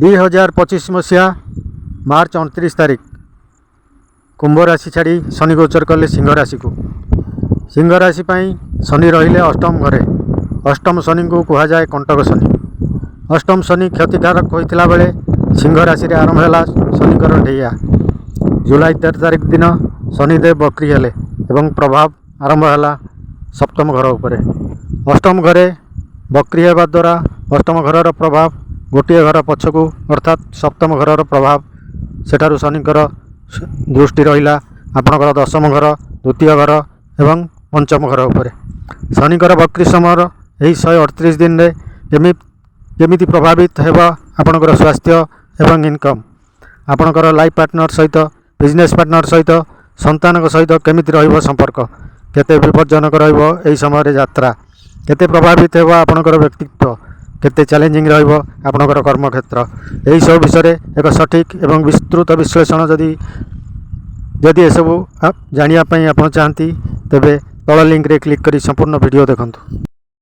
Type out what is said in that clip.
2025 मसीहा मार्च 29 तारीख कुंभ राशि छाड़ी शनि गोचर कले सिंह राशि को। सिंह राशि शनि रहिले अष्टम घरे। अष्टम शनि को कह जाए कंटक शनि। अष्टम शनि क्षतिकारक होता बेले सिंह राशि रे आरंभ है शनिकर ढैया। जुलाई 13 तारीख दिन शनिदेव बक्री हेले एवं प्रभाव आरंभ है सप्तम घर उपरे। अष्टम घरे बक्री होगा द्वारा अष्टम घर प्रभाव गोटे घर पछकू अर्थात सप्तम घर प्रभाव सेठारु शनिकर दृष्टि रहिला आपणकर दशम घर द्वितीय घर एवं पंचम घर उपरे। शनिकर बक्री समय यही 138 दिन रे केमिति प्रभावित हेबा आपणकर स्वास्थ्य एवं इनकम, आपणकर लाइफ पार्टनर सहित बिजनेस पार्टनर सहित संतान सहित केमिति रहिबो संपर्क, केते विपज्जनक रहिबो एही समय रे यात्रा, केते प्रभावित हेबा आपणकर व्यक्तित्व, केते चैलेंजिंग रहिबो आपणकर कर्मक्षेत्र। यही सब विषय एक सठिक एवं विस्तृत विश्लेषण जदि एसबू जानिया पई आपण चाहती तेबे तळ लिंक रे क्लिक करी संपूर्ण वीडियो देखंतु।